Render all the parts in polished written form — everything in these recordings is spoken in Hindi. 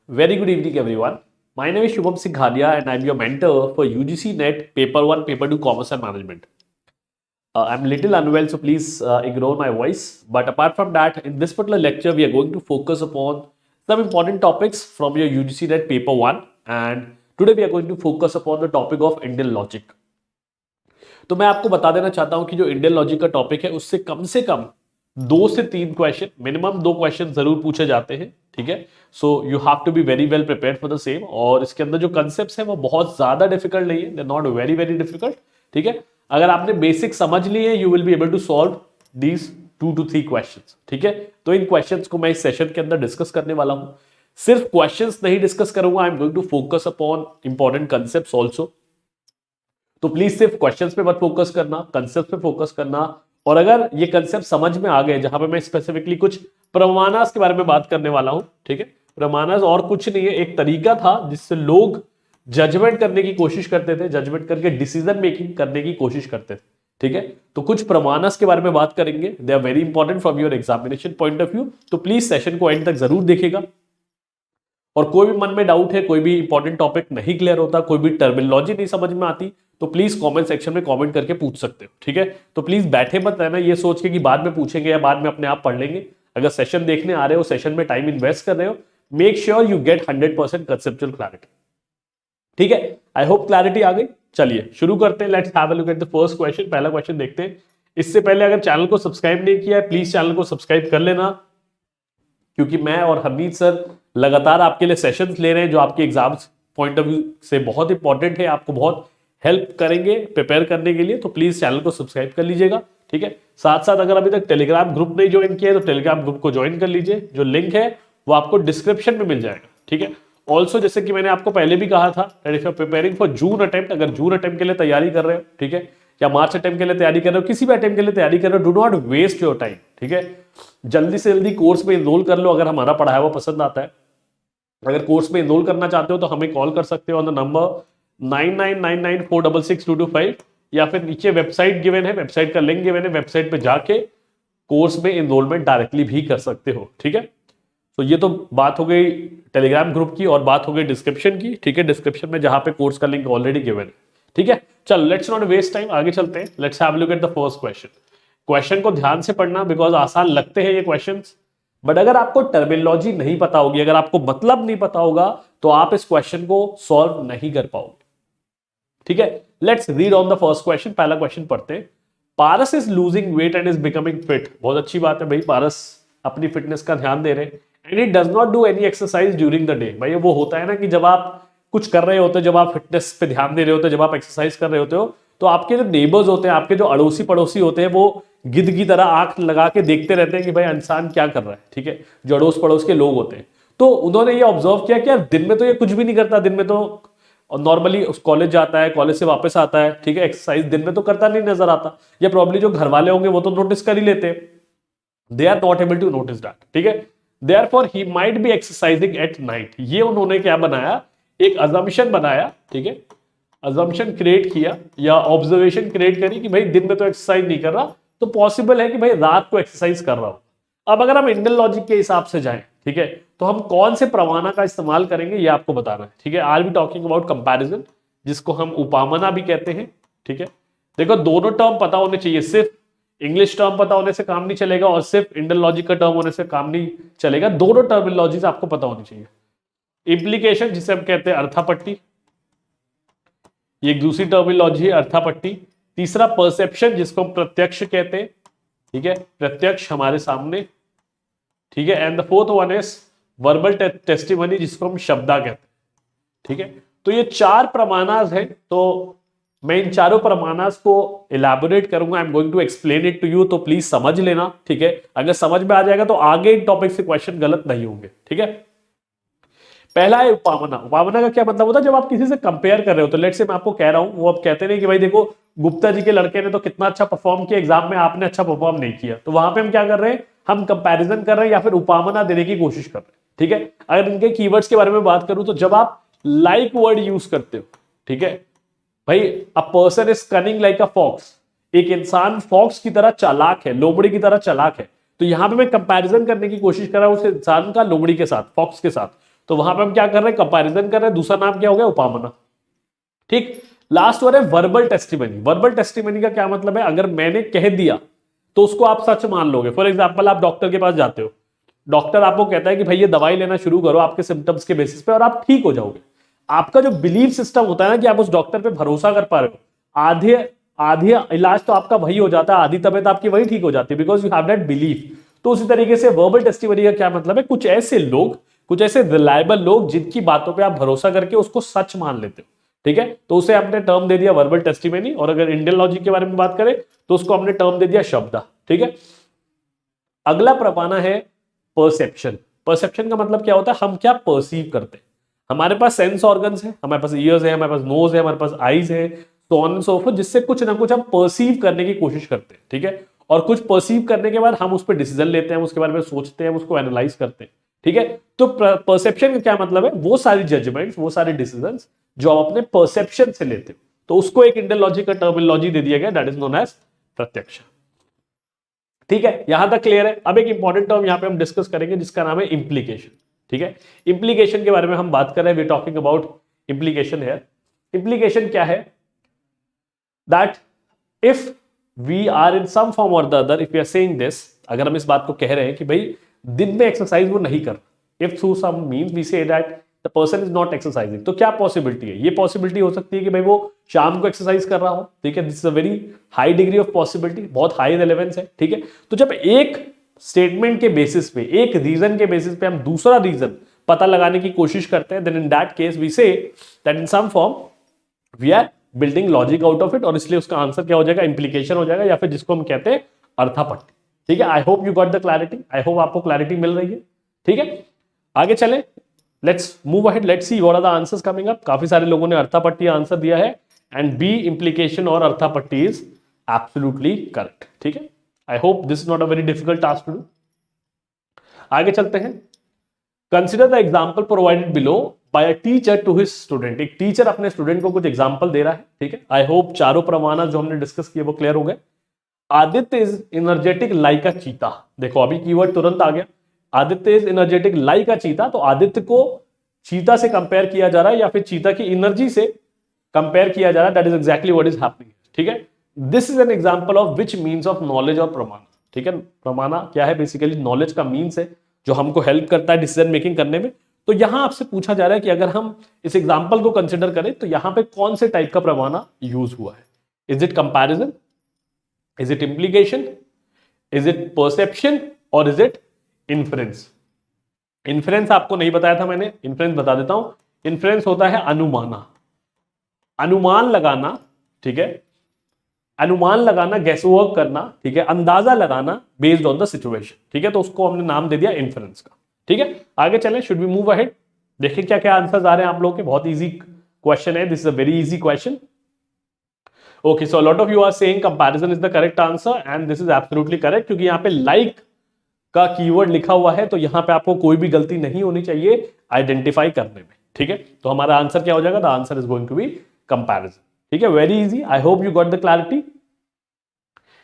Very good evening, everyone. My name is Shubham Singhania, and I'm your mentor for UGC NET Paper 1, Paper 2, Commerce and Management. I'm a little unwell, so please ignore my voice. But apart from that, in this particular lecture, we are going to focus upon some important topics from your UGC NET Paper 1. And today, we are going to focus upon the topic of Indian logic. तो मैं आपको बता देना चाहता हूं कि जो इंडियन लॉजिक का टॉपिक है उससे कम 2 से 3 क्वेश्चन, मिनिमम 2 क्वेश्चन जरूर पूछे जाते हैं. ठीक है, so you have to be very well prepared for the same. और इसके अंदर जो कंसेप्ट्स हैं वो बहुत ज्यादा डिफिकल्ट नहीं है, they not very very difficult. ठीक है, अगर आपने बेसिक समझ लिए you will be able to solve these 2 to 3 questions. ठीक है, तो इन क्वेश्चंस को मैं इस सेशन के अंदर डिस्कस करने वाला हूं. सिर्फ क्वेश्चंस नहीं डिस्कस करूंगा, I am going to focus upon important concepts also. तो प्लीज सिर्फ क्वेश्चंस पे मत फोकस करना, कंसेप्ट पे फोकस करना. और अगर ये कंसेप्ट समझ में आ गए, जहां पे मैं स्पेसिफिकली कुछ प्रमाणास के बारे में बात करने वाला हूं. ठीक है, प्रमाणास और कुछ नहीं है, एक तरीका था जिससे लोग जजमेंट करने की कोशिश करते थे, जजमेंट करके डिसीजन मेकिंग करने की कोशिश करते थे. ठीक है, तो कुछ प्रमाणास के बारे में बात करेंगे. They are very important from your examination point of view. तो प्लीज सेशन को एंड तक जरूर देखेगा. और कोई भी मन में डाउट है, कोई भी इंपॉर्टेंट टॉपिक नहीं क्लियर होता, कोई भी टर्मिनोलॉजी नहीं समझ में आती, तो प्लीज कमेंट सेक्शन में कमेंट करके पूछ सकते हो. ठीक है, तो प्लीज बैठे मत रहना ये सोच के कि बाद में पूछेंगे या बाद में अपने आप पढ़ लेंगे. अगर सेशन देखने आ रहे हो, सेशन में टाइम इन्वेस्ट कर रहे हो, make sure you get 100% conceptual clarity. ठीक है, आई होप क्लैरिटी आ गई. चलिए शुरू करते हैं. Let's have a look at the first question. पहला क्वेश्चन देखते हैं. इससे पहले अगर चैनल को सब्सक्राइब नहीं किया है, प्लीज चैनल को सब्सक्राइब कर लेना, क्योंकि मैं और हरमीत सर लगातार आपके लिए सेशंस ले रहे हैं जो आपके एग्जाम्स पॉइंट ऑफ व्यू से बहुत इंपॉर्टेंट है, आपको बहुत हेल्प करेंगे प्रिपेयर करने के लिए. तो प्लीज चैनल को सब्सक्राइब कर लीजिएगा. ठीक है, साथ साथ अगर अभी तक टेलीग्राम ग्रुप नहीं ज्वाइन किया है तो टेलीग्राम ग्रुप को ज्वाइन कर लीजिए. जो लिंक है वो आपको डिस्क्रिप्शन में मिल जाएगा. ठीक है, ऑल्सो जैसे कि मैंने आपको पहले भी कहा था, प्रिपेयरिंग फॉर जून अटेम्प्ट, अगर जून अटेम्प्ट के लिए तैयारी कर रहे हो, ठीक है, या मार्च अटेम्प्ट के लिए तैयारी कर रहे हो, किसी भी अटेम्प्ट के लिए तैयारी कर रहे हो, do not waste your time. ठीक है, जल्दी से जल्दी कोर्स में इनरोल कर लो. अगर हमारा पढ़ाया हुआ पसंद आता है, अगर कोर्स में इनरोल करना चाहते हो तो हमें कॉल कर सकते हो ऑन द नंबर 9999466225, या फिर नीचे वेबसाइट गिवन है, वेबसाइट का लिंक गिवन है, वेबसाइट पे जाके कोर्स में इनरोलमेंट डायरेक्टली भी कर सकते हो. ठीक है, तो ये तो बात हो गई टेलीग्राम ग्रुप की और बात हो गई डिस्क्रिप्शन की. ठीक है, डिस्क्रिप्शन में जहां पे कोर्स का लिंक ऑलरेडी गिवन है. ठीक है, चल लेट्स नॉट वेस्ट टाइम, आगे चलते हैं. Let's have a look at the first question. Question को ध्यान से पढ़ना, बिकॉज आसान लगते हैं ये क्वेश्चंस, बट अगर आपको टर्मिनोलॉजी नहीं पता होगी, अगर आपको मतलब नहीं पता होगा, तो आप इस क्वेश्चन को सॉल्व नहीं कर पाओगे. ठीक है, let's read on the first question. पहला क्वेश्चन पढ़ते हैं. Paras is losing weight and is becoming fit. बहुत अच्छी बात है भाई, पारस अपनी फिटनेस का ध्यान दे रहे हैं. And it does not do any exercise during the day. भाई वो होता है ना कि जब आप कुछ कर रहे होते हो, जब आप फिटनेस पे ध्यान दे रहे होते हो, जब आप एक्सरसाइज कर रहे होते हो, तो आपके जो नेबर्स होते हैं, आपके जो अड़ोसी पड़ोसी होते हैं, वो गिद्ध की तरह आंख लगा के देखते रहते हैं कि भाई इंसान क्या कर रहा है. ठीक है, जो अड़ोस पड़ोस के लोग होते हैं, तो उन्होंने ये ऑब्जर्व किया कि यार दिन में तो ये कुछ भी नहीं करता, दिन में तो नॉर्मली कॉलेज जाता है, कॉलेज से वापस आता है. ठीक है, एक्सरसाइज दिन में तो करता नहीं नजर आता, या प्रॉब्ली जो घर वाले होंगे वो तो नोटिस कर ही लेते हैं. They are not able to notice that. ठीक है, therefore he might be exercising at night. ये उन्होंने क्या बनाया, एक अजम्पशन बनाया. ठीक है, अजम्पशन क्रिएट किया या ऑब्जर्वेशन क्रिएट करी कि भाई दिन में तो एक्सरसाइज नहीं कर रहा, तो पॉसिबल है कि भाई रात को एक्सरसाइज कर रहा हो. अब अगर हम इंडियन लॉजिक के हिसाब से जाएं, ठीक है, तो हम कौन से प्रमाणा का इस्तेमाल करेंगे ये आपको बताना है. ठीक है, I will be talking about comparison, जिसको हम उपामना भी कहते हैं. ठीक है, देखो दोनों टर्म पता होने चाहिए. सिर्फ इंग्लिश टर्म पता होने से काम नहीं चलेगा और सिर्फ इंडियन लॉजिक का टर्म होने से काम नहीं चलेगा. दोनों टर्मिनोलॉजीज आपको पता होनी चाहिए. इंप्लीकेशन, जिसे हम कहते हैं अर्थापट्टी, ये एक दूसरी टर्मिनोलॉजी है, अर्थापट्टी. तीसरा परसेप्शन, जिसको हम प्रत्यक्ष कहते हैं. ठीक है, प्रत्यक्ष हमारे सामने. ठीक है, and the fourth one is verbal testimony, जिसको हम शब्दा कहते हैं. ठीक है, तो ये 4 प्रमाणास हैं. तो मैं इन चारों प्रमाणास को इलैबोरेट करूंगा. I am going to explain it to you, तो प्लीज समझ लेना. ठीक है, अगर समझ में आ जाएगा तो आगे इन टॉपिक से क्वेश्चन गलत नहीं होंगे. ठीक है, पहला है उपामना. उपामना का क्या मतलब होता है, जब आप किसी से कंपेयर कर रहे हो, तो लेट्स से मैं आपको कह रहा हूं, वो अब कहते नहीं कि भाई देखो गुप्ता जी के लड़के ने तो कितना अच्छा परफॉर्म किया एग्जाम में, आपने अच्छा परफॉर्म नहीं किया. तो वहां पे हम क्या कर रहे हैं, हम कंपैरिजन कर रहे हैं या फिर उपामना देने की कोशिश कर रहे हैं. ठीक है, अगर इनके कीवर्ड्स के बारे में बात करूं, तो जब आप लाइक वर्ड यूज करते हो, ठीक है भाई, a person is cunning like a fox. एक इंसान फॉक्स की तरह चालाक है, लोमड़ी की तरह चालाक है. तो यहां पे मैं कंपैरिजन करने की कोशिश कर रहा हूं उस इंसान का लोमड़ी के साथ, फॉक्स के साथ. तो वहां पे हम क्या कर रहे हैं, कंपैरिजन कर रहे हैं। दूसरा नाम क्या हो गया, उपामना। ठीक, लास्ट वर्ड है वर्बल टेस्टिमनी। वर्बल टेस्टिमनी का क्या मतलब है, अगर मैंने कह दिया तो उसको आप सच मान लोगे। फॉर एग्जाम्पल, आप डॉक्टर के पास जाते हो, डॉक्टर आपको कहता है कि भाई ये दवाई लेना शुरू करो आपके सिम्टम्स के बेसिस पे और आप ठीक हो जाओगे। आपका जो बिलीफ सिस्टम होता है ना कि आप उस डॉक्टर पे भरोसा कर पा रहे हो, आधे आधे इलाज तो आपका वही हो जाता है, आधी तबीयत आपकी वही ठीक हो जाती है, because you have that belief. तो उसी तरीके से वर्बल टेस्टिमनी का क्या मतलब है, कुछ ऐसे लोग, कुछ ऐसे रिलायबल लोग जिनकी बातों पे आप भरोसा करके उसको सच मान लेते हो। ठीक है, तो उसे हमने टर्म दे दिया वर्बल टेस्टिमनी। और अगर इंडियन लॉजिक के बारे में बात करें तो उसको हमने टर्म दे दिया शब्द। ठीक है, अगला प्रमाण है परसेप्शन। परसेप्शन का मतलब क्या होता है, हम क्या परसीव करते हैं। हमारे पास सेंस ऑर्गन्स है, हमारे पास ईयर्स है, हमारे पास नोज है, हमारे पास आईज है, so on and so fourth, जिससे कुछ ना कुछ हम परसीव करने की कोशिश करते हैं। ठीक है, और कुछ परसीव करने के बाद हम उस पर डिसीजन लेते हैं, उसके बारे में सोचते हैं, उसको एनालाइज करते हैं। ठीक है, तो परसेप्शन का क्या मतलब है, वो सारी जजमेंट्स, वो सारे डिसीजंस जो आप अपने परसेप्शन से लेते हो, तो उसको एक इंडियन लॉजिक का टर्मिनोलॉजी दे दिया गया, दैट इज नोन एज प्रत्यक्ष। ठीक है, यहां तक क्लियर है। अब एक इंपॉर्टेंट टर्म यहां पे हम डिस्कस करेंगे जिसका नाम है इंप्लीकेशन। ठीक है, इंप्लीकेशन के बारे में हम बात कर रहे हैं, वी टॉकिंग अबाउट इंप्लीकेशन है। इंप्लीकेशन क्या है, that if we are in some form और the other, if we are saying this, अगर हम इस बात को कह रहे हैं कि भाई दिन में एक्सरसाइज वो नहीं कर, if through some means we say that the person is not exercising, तो क्या पॉसिबिलिटी है, ये पॉसिबिलिटी हो सकती है कि भाई वो शाम को एक्सरसाइज कर रहा हो। ठीक है, this is a very high degree of possibility, बहुत हाई रेलेवेंस है। ठीक है, तो जब एक स्टेटमेंट के बेसिस पे, एक रीजन के बेसिस पे हम दूसरा रीजन पता लगाने की कोशिश करते हैं, then in that case we say that in some form we are building logic out of it, और इसलिए उसका आंसर क्या हो जाएगा, इंप्लीकेशन हो जाएगा, या फिर जिसको हम कहते हैं अर्थापट्टी। ठीक है, I hope you got the clarity, I hope आपको क्लैरिटी मिल रही है। ठीक है, आगे चले, let's move ahead, let's see what are the answers coming up. काफी सारे लोगों ने अर्थापट्टी आंसर दिया है, एंड बी इंप्लीकेशन और अर्थापट्टी इज एब्सोल्युटली करेक्ट। ठीक है, I hope this is not a very difficult task to do. आगे चलते हैं, consider the example provided below by a teacher to his student. एक टीचर अपने स्टूडेंट को कुछ एग्जाम्पल दे रहा है। ठीक है, आई होप चारों प्रमाण जो हमने डिस्कस किए वो क्लियर हो गए। आदित्य इज एनर्जेटिक लाइक अ चीता। देखो अभी कीवर्ड तुरंत आ गया, आदित्य इज एनर्जेटिक लाइक अ चीता। तो आदित्य को चीता से कंपेयर किया जा रहा है या फिर चीता की एनर्जी से कंपेयर किया जा रहा है, that is exactly what is happening. ठीक है, this is an example of which means of knowledge और प्रमाण। ठीक है, प्रमाण क्या है, बेसिकली नॉलेज का मींस है जो हमको हेल्प करता है डिसीजन मेकिंग करने में। तो यहां आपसे पूछा जा रहा है कि अगर हम इस एग्जांपल को कंसिडर करें तो यहां पे कौन से टाइप का प्रमाण यूज हुआ है। Is it comparison, is it implication, is it perception, और इज इट इन्फ्रेंस। इन्फ्रेंस आपको नहीं बताया था मैंने, इन्फ्रेंस बता देता हूं। इन्फ्रेंस होता है अनुमाना, अनुमान लगाना। ठीक है, अनुमान लगाना, गैसवर्क करना। ठीक है, अंदाजा लगाना बेस्ड ऑन द सिचुएशन। ठीक है, तो उसको हमने नाम दे दिया इन्फ्रेंस का। ठीक है, आगे चलें, शुड वी मूव अहेड। देखिए क्या क्या आंसर्स आ रहे हैं आप लोगों के, बहुत इजी क्वेश्चन है, this is a very easy question. Okay, so lot of you are saying comparison is the correct answer, and this is absolutely correct, क्योंकि यहाँ पे लाइक का कीवर्ड लिखा हुआ है, तो यहां पे आपको कोई भी गलती नहीं होनी चाहिए आइडेंटिफाई करने में। ठीक है, तो हमारा आंसर क्या हो जाएगा, the answer is going to be comparison. ठीक है, very easy, I hope you got the clarity.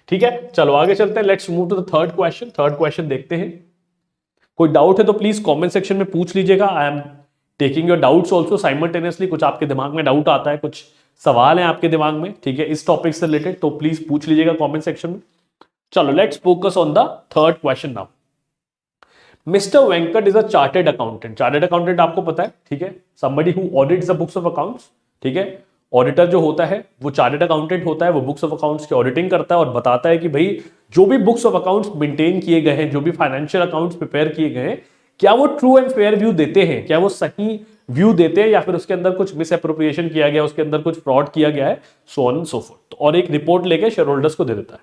ठीक है, चलो आगे चलते हैं, let's move to the third question. Third question देखते हैं। कोई डाउट है तो प्लीज कमेंट सेक्शन में पूछ लीजिएगा, I am taking your doubts also simultaneously. कुछ आपके दिमाग में डाउट आता है, कुछ सवाल है आपके दिमाग में, ठीक है, इस टॉपिक से रिलेटेड, तो प्लीज पूछ लीजिएगा कमेंट सेक्शन में। चलो let's focus on the third question now. Mister Venkat is a chartered accountant. Chartered accountant आपको पता है, ठीक है, somebody who audits the books of accounts. ठीक है, ऑडिटर जो होता है वो चार्टेड अकाउंटेंट होता है, वो बुक्स ऑफ अकाउंट्स की ऑडिटिंग करता है और बताता है कि भाई जो भी बुक्स ऑफ अकाउंट्स मेंटेन किए गए हैं, जो भी फाइनेंशियल अकाउंट्स प्रिपेयर किए गए हैं, क्या वो ट्रू एंड फेयर व्यू देते हैं, क्या वो सही व्यू देते हैं, या फिर उसके अंदर कुछ मिस एप्रोप्रिएशन किया गया, उसके अंदर कुछ फ्रॉड किया गया है, सो ऑन सो फोर्थ, और एक रिपोर्ट लेके शेयर होल्डर्स को दे देता है।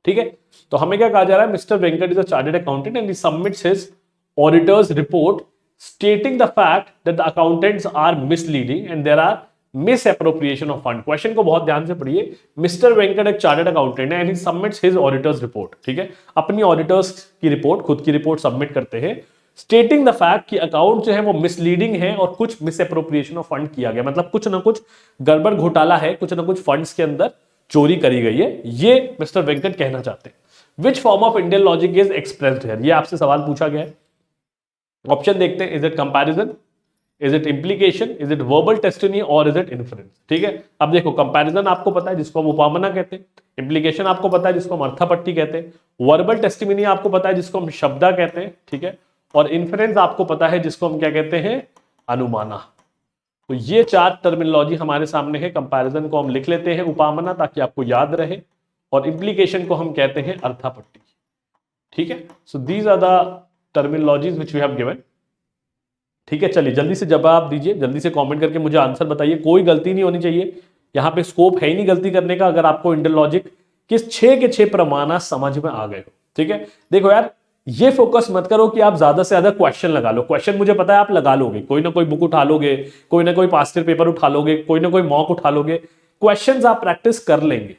ठीक है, तो हमें क्या कहा जा रहा है, mister Venkat is a chartered accountant and he submits his auditor's report stating the fact that the accountants are misleading and there are misappropriation of fund. Question को बहुत ध्यान से पढ़िए। मिस्टर वेंकट एक चार्टर्ड अकाउंटेंट है and he submits his auditor's report. ठीक है, अपनी ऑडिटर्स की रिपोर्ट, खुद की रिपोर्ट सबमिट करते हैं, स्टेटिंग द फैक्ट कि अकाउंट जो है वो मिसलीडिंग है और कुछ मिस एप्रोप्रिएशन ऑफ फंड किया गया, मतलब कुछ ना कुछ गड़बड़ घोटाला है, कुछ ना कुछ फंड्स के अंदर चोरी करी गई है, ये मिस्टर वेंकट कहना चाहते हैं। Which form of Indian logic is expressed here, ये आपसे सवाल पूछा गया है। ऑप्शन देखते हैं, is it comparison, is it implication, is it verbal testimony और इज इट इन्फ्रेंस। ठीक है, अब देखो कंपैरिजन आपको पता है जिसको हम उपामना कहते हैं, इंप्लीकेशन आपको पता है जिसको हम अर्थापट्टी कहते हैं, वर्बल टेस्टिमनी आपको पता है जिसको हम शब्दा कहते हैं, ठीक है, और इन्फ्रेंस आपको पता है जिसको हम क्या कहते हैं, अनुमाना। तो ये चार टर्मिनोलॉजी हमारे सामने है। कंपैरिजन को हम लिख लेते हैं उपामना ताकि आपको याद रहे, और इंप्लीकेशन को हम कहते हैं अर्थापट्टी। ठीक है, so these are the terminologies which we have given. ठीक है, चलिए जल्दी से जवाब दीजिए, जल्दी से कमेंट करके मुझे आंसर बताइए, कोई गलती नहीं होनी चाहिए, यहाँ पे स्कोप है ही नहीं गलती करने का, अगर आपको इंडल लॉजिक किस 6 के 6 प्रमाण समझ में आ गए हो। ठीक है, देखो यार ये फोकस मत करो कि आप ज्यादा से ज्यादा क्वेश्चन लगा लो, क्वेश्चन मुझे पता है आप लगा लोगे, कोई ना कोई बुक उठा लोगे, कोई ना कोई पास्ट ईयर पेपर उठा लोगे, कोई ना कोई मॉक उठा लोगे, क्वेश्चंस आप प्रैक्टिस कर लेंगे।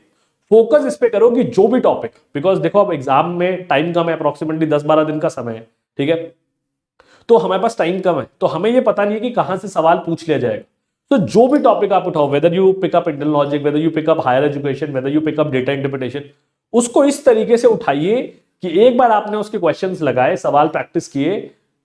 फोकस इस पे करो कि जो भी टॉपिक, बिकॉज देखो अब एग्जाम में टाइम कम है, अप्रोक्सीमेटली 10-12 दिन का समय है। ठीक है, तो हमारे पास टाइम कम है, तो हमें ये पता नहीं है कि कहां से सवाल पूछ लिया जाएगा। तो जो भी टॉपिक आप उठाओ, whether you pick up Indian logic, whether you pick up higher education, whether you pick up data interpretation, उसको इस तरीके से उठाइए कि एक बार आपने उसके क्वेश्चंस लगाए, सवाल प्रैक्टिस किए,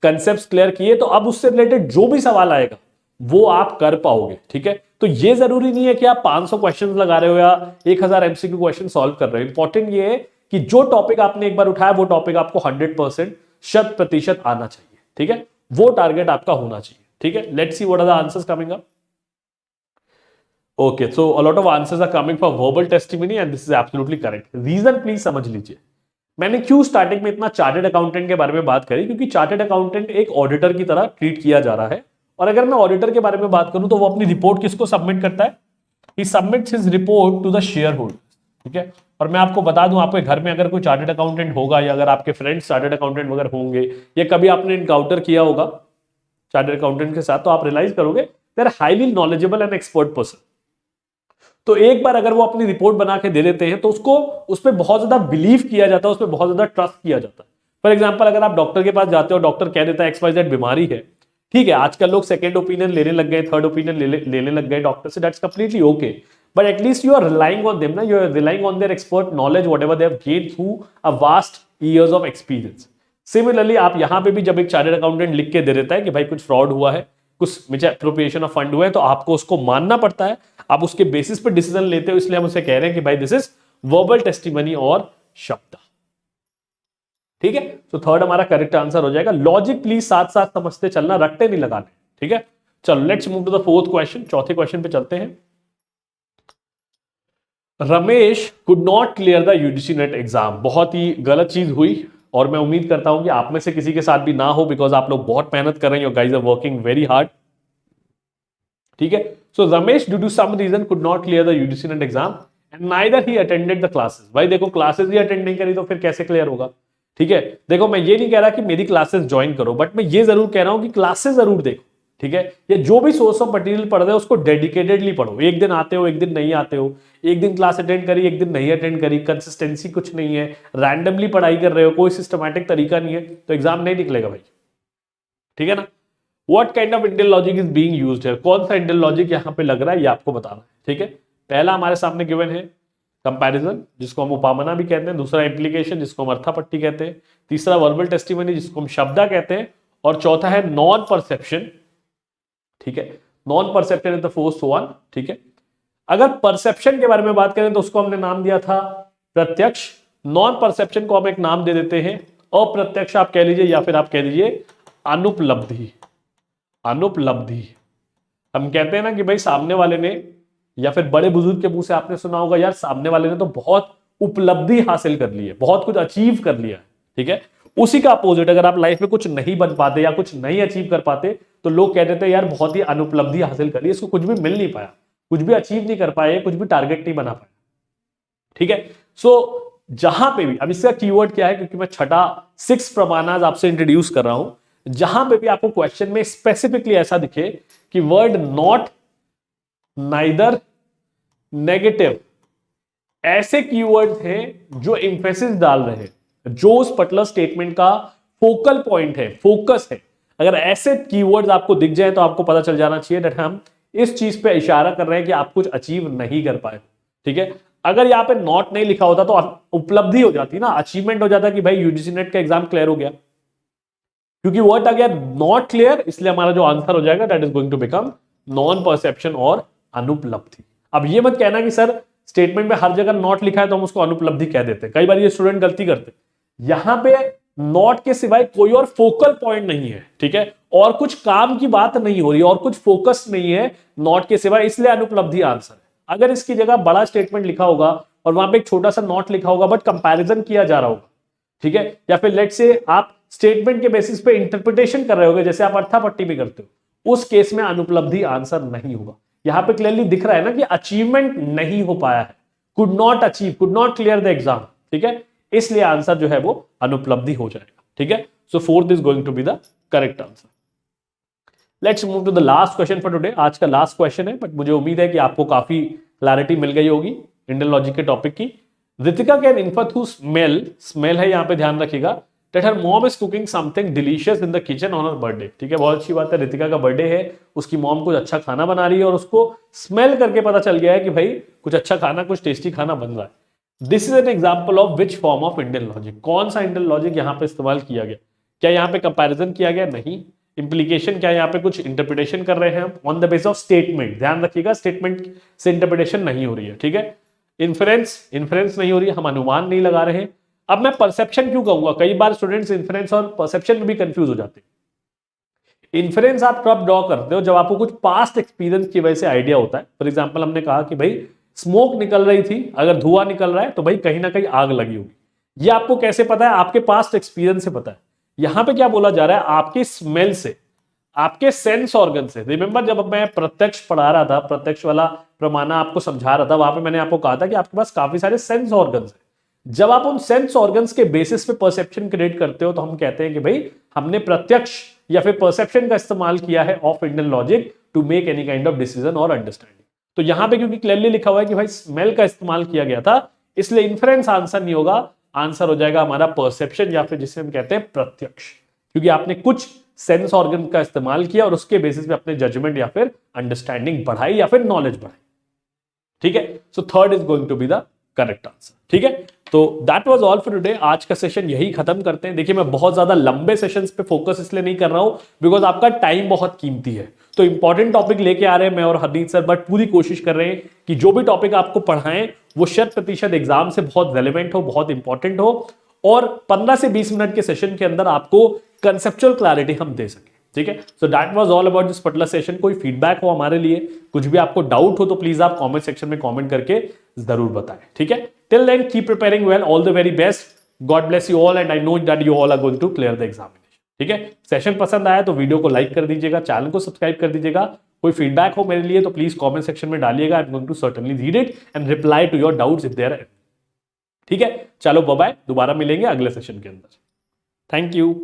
कंसेप्ट्स क्लियर किए, तो अब उससे रिलेटेड जो भी सवाल आएगा वो आप कर पाओगे। ठीक है, तो ये जरूरी नहीं है कि आप 500 क्वेश्चंस लगा रहे हो या 1000 एमसीक्यू क्वेश्चन सॉल्व कर रहे हो। इंपॉर्टेंट ये है कि जो टॉपिक आपने एक बार उठाया वो टॉपिक आपको 100% 100% आना चाहिए। ठीक है, वो टारगेट आपका होना चाहिए। ठीक है, let's see what are the answers coming up. Okay, so a lot of answers are coming for verbal testimony and this is absolutely correct. Reason please समझ लीजिए, मैंने क्यों स्टार्टिंग में इतना चार्टर्ड अकाउंटेंट के बारे में बात करी, क्योंकि चार्टर्ड अकाउंटेंट एक ऑडिटर की तरह ट्रीट किया जा रहा है। और अगर मैं ऑडिटर के बारे में बात करूं तो वो अपनी रिपोर्ट किसको सबमिट करता है, he submits his report to the shareholder. ठीक है, और मैं आपको बता दूं, आपके घर में अगर कोई चार्टर्ड अकाउंटेंट होगा या अगर आपके फ्रेंड्स चार्टर्ड अकाउंटेंट वगैरह होंगे या कभी आपने इनकाउंटर किया होगा चार्टर्ड अकाउंटेंट के साथ, तो आप रियलाइज करोगे they are highly knowledgeable and expert person. तो एक बार अगर वो अपनी रिपोर्ट बना के दे देते हैं तो उसको उस पर बहुत ज्यादा बिलीव किया जाता है, उस पर बहुत ज्यादा ट्रस्ट किया जाता है। फॉर एग्जाम्पल, अगर आप डॉक्टर के पास जाते हो, डॉक्टर कह देता है XYZ बीमारी है, ठीक है, आजकल लोग सेकंड ओपिनियन लेने लग गए, थर्ड ओपिनियन लेने लग गए डॉक्टर से, that's completely okay, but at least you are relying on them ना, you are relying on their expert knowledge whatever they have gained through a vast years of experience. Similarly आप यहां पे भी जब एक चार्टर्ड अकाउंटेंट लिख के दे देता है कि भाई कुछ फ्रॉड हुआ है, कुछ मिस एप्रोप्रिएशन ऑफ फंड हुआ है, तो आपको उसको मानना पड़ता है, आप उसके बेसिस पे डिसीजन लेते हो। इसलिए हम उसे कह रहे हैं कि भाई दिस इज वर्बल टेस्टिमनी और शब्द। ठीक है, तो थर्ड हमारा करेक्ट आंसर हो जाएगा। लॉजिक प्लीज साथ साथ समझते चलना, रट्टे नहीं लगाने। ठीक है, चलो let's move to the fourth question, चौथे क्वेश्चन पे चलते हैं। Ramesh could not clear the UGC NET exam. बहुत ही गलत चीज हुई और मैं उम्मीद करता हूं कि आप में से किसी के साथ भी ना हो, बिकॉज आप लोग बहुत मेहनत कर रहे हैं, your guys are working very hard. ठीक है, so Ramesh due to some reason could not clear the UGC NET exam and neither he attended the classes. भाई देखो, क्लासेस ही अटेंड नहीं करी तो फिर कैसे क्लियर होगा। ठीक है, देखो मैं ये नहीं कह रहा कि मेरी क्लासेस ज्वाइन करो, बट मैं ये जरूर कह रहा हूं कि क्लासेस जरूर देखो। ठीक है, ये जो भी सोर्स ऑफ मटेरियल पढ़ रहे हो उसको डेडिकेटेडली पढ़ो। एक दिन आते हो, एक दिन नहीं आते हो, एक दिन क्लास अटेंड करी, एक दिन नहीं अटेंड करी, कंसिस्टेंसी कुछ नहीं है, रैंडमली पढ़ाई कर रहे हो, कोई सिस्टमैटिक तरीका नहीं है, तो एग्जाम नहीं निकलेगा भाई। ठीक है ना, what kind of Indian logic is being used है, कौन सा इंडियन लॉजिक यहां पे लग रहा है ये आपको बताना है। ठीक है, पहला हमारे सामने गिवन है कंपैरिजन, जिसको हम उपामना भी कहते हैं, दूसरा इंप्लीकेशन जिसको हम अर्थापट्टी कहते हैं, तीसरा वर्बल टेस्टिमनी जिसको हम शब्दा कहते हैं, और चौथा है नॉन परसेप्शन। ठीक है, non perception is the fourth one. ठीक है, अगर परसेप्शन के बारे में बात करें तो उसको हमने नाम दिया था प्रत्यक्ष, नॉन परसेप्शन को हम एक नाम दे देते हैं अप्रत्यक्ष आप कह लीजिए, या फिर आप कह लीजिए अनुपलब्धि। अनुपलब्धि, हम कहते हैं ना कि भाई सामने वाले ने, या फिर बड़े बुजुर्ग के मुंह से आपने सुना होगा, यार सामने वाले ने तो बहुत उपलब्धि हासिल कर ली है, बहुत कुछ अचीव कर लिया है। ठीक है, उसी का अपोजिट, अगर आप लाइफ में कुछ नहीं बन पाते या कुछ नहीं अचीव कर पाते तो लोग कह देते हैं यार बहुत ही अनुपलब्धि हासिल कर ली, इसको कुछ भी मिल नहीं पाया, कुछ भी अचीव नहीं कर पाए, कुछ भी टारगेट नहीं बना पाया। ठीक है, सो जहां पे भी, अब इसका कीवर्ड क्या है, क्योंकि मैं छठा 6 प्रमाणाज आपसे इंट्रोड्यूस कर रहा हूं, जहां पे भी आपको क्वेश्चन में स्पेसिफिकली ऐसा दिखे कि वर्ड नॉट, नाइदर, नेगेटिव, ऐसे कीवर्ड्स हैं जो एम्फेसिस डाल रहे हैं, जो उस पर्टिकुलर स्टेटमेंट का फोकल पॉइंट है, फोकस है, अगर ऐसे कीवर्ड्स आपको दिख जाए तो आपको पता चल जाना चाहिए दैट हम इस चीज पे इशारा कर रहे हैं कि आप कुछ अचीव नहीं कर पाए। ठीक है, अगर यहां पे नॉट नहीं लिखा होता तो उपलब्धि हो जाती ना, अचीवमेंट हो जाता कि भाई यूजीसी नेट का एग्जाम क्लियर हो गया। क्योंकि वर्ड आ गया नॉट क्लियर, इसलिए हमारा जो आंसर हो जाएगा that is going to become non perception और अनुपलब्धि। अब ये मत कहना कि सर स्टेटमेंट में हर जगह नॉट लिखा है तो हम उसको अनुपलब्धि कह देते हैं, कई बार ये स्टूडेंट गलती करते हैं। यहां पे नॉट के सिवाय कोई और फोकल पॉइंट नहीं है, ठीक है, और कुछ काम की बात नहीं हो रही और कुछ फोकस नहीं है नॉट के सिवाय, इसलिए अनुपलब्धि आंसर है। अगर इसकी जगह बड़ा स्टेटमेंट लिखा होगा और वहां पे एक छोटा सा नॉट लिखा होगा बट कंपैरिजन किया जा रहा होगा, ठीक है, या फिर लेट से आप स्टेटमेंट के बेसिस पे इंटरप्रिटेशन कर रहे होगे जैसे आप अर्थापट्टी में करते हो, उस केस में अनुपलब्धि आंसर नहीं होगा। यहां पे क्लियरली दिख रहा है ना कि अचीवमेंट नहीं हो पाया है, could not achieve, could not clear the exam, ठीक है, इसलिए आंसर जो है वो अनुपलब्धि हो जाएगा, ठीक है। So fourth is going to be the correct answer. Let's move to the last question for today. आज का लास्ट क्वेश्चन है, बट मुझे उम्मीद है कि आपको काफी क्लैरिटी मिल गई होगी इंडियन लॉजिक के टॉपिक की। Ritika can infer through smell, smell है यहां पे ध्यान रखिएगा, that her mom is cooking something delicious in the kitchen on her birthday, ठीक है, बहुत अच्छी बात है, रितिका का बर्थडे है, उसकी मॉम कुछ अच्छा खाना बना रही है और उसको स्मेल करके पता चल गया है कि भाई कुछ अच्छा खाना, कुछ टेस्टी खाना बन रहा है। This is an example of which form of Indian logic, कौन सा इंडियन लॉजिक यहाँ पे इस्तेमाल किया गया? क्या यहाँ पे कंपैरिजन किया गया? नहीं। इंप्लीकेशन, क्या यहाँ पे कुछ इंटरप्रिटेशन कर रहे हैं हम on the base of statement, ध्यान रखिएगा स्टेटमेंट से इंटरप्रिटेशन नहीं हो रही है, ठीक है। इन्फ्रेंस, इन्फ्रेंस नहीं हो रही है, हम अनुमान नहीं लगा रहे हैं। अब मैं परसेप्शन क्यों कहूंगा, कई बार स्टूडेंट्स इन्फ्रेंस और परसेप्शन में भी कंफ्यूज हो जाते हैं। इन्फ्रेंस आप कब ड्रॉ करते हो? जब आपको कुछ पास्ट एक्सपीरियंस की वजह से आइडिया होता है। फॉर एग्जांपल हमने कहा कि भाई स्मोक निकल रही थी, अगर धुआं निकल रहा है तो भाई कहीं ना कहीं आग लगी होगी। ये आपको कैसे पता है? आपके पास्ट एक्सपीरियंस से पता है। यहां पे क्या बोला जा रहा है? आपके स्मेल से, आपके सेंस ऑर्गन से। रिमेंबर जब मैं प्रत्यक्ष पढ़ा रहा था, प्रत्यक्ष वाला प्रमाणा आपको समझा रहा था, वहां पे मैंने आपको कहा था कि आपके पास काफी सारे सेंस ऑर्गन्स हैं। जब आप उन सेंस ऑर्गन्स के बेसिस पे परसेप्शन क्रिएट करते हो तो हम कहते हैं कि भाई हमने प्रत्यक्ष या फिर परसेप्शन का इस्तेमाल किया है of Indian logic to make any kind of decision और अंडरस्टैंडिंग। तो यहां पे क्योंकि क्लियरली लिखा हुआ है कि भाई स्मेल का इस्तेमाल किया गया था, इसलिए इन्फ्रेंस आंसर नहीं होगा, आंसर हो जाएगा हमारा परसेप्शन या फिर जिसे हम कहते हैं प्रत्यक्ष, क्योंकि आपने कुछ सेंस ऑर्गन का इस्तेमाल किया और उसके बेसिस पे अपने जजमेंट या फिर अंडरस्टैंडिंग बढ़ाई या फिर नॉलेज बढ़ाई, ठीक है। So third is going to be the correct answer, ठीक है। तो that was all for today. आज का सेशन यही खत्म करते हैं। देखिए मैं बहुत ज्यादा लंबे सेशंस पे फोकस इसलिए नहीं कर रहा हूं बिकॉज आपका टाइम बहुत कीमती है, तो इंपॉर्टेंट टॉपिक लेके आ रहे हैं मैं और हरनीत सर, बट पूरी कोशिश कर रहे हैं कि जो भी टॉपिक आपको पढ़ाएं वो 100% एग्जाम से बहुत रेलिवेंट हो, बहुत इंपॉर्टेंट हो और 15 से 20 मिनट के सेशन के अंदर आपको कंसेप्चुअल क्लैरिटी हम दे सकें, ठीक है। So that was all about this particular session. कोई फीडबैक हो हमारे लिए, कुछ भी आपको डाउट हो तो प्लीज आप कमेंट सेक्शन में कमेंट करके जरूर बताएं, ठीक है। Till then keep preparing well, all the very best, God bless you all and I know that you all are going to clear the examination, ठीक है। सेशन पसंद आया तो वीडियो को लाइक कर दीजिएगा, चैनल को सब्सक्राइब कर दीजिएगा। कोई फीडबैक हो मेरे लिए तो प्लीज कमेंट सेक्शन में डालिएगा, I am going to certainly read it and reply to your doubts if there are, ठीक है। चलो बाय बाय, दोबारा मिलेंगे अगले सेशन के अंदर। Thank you.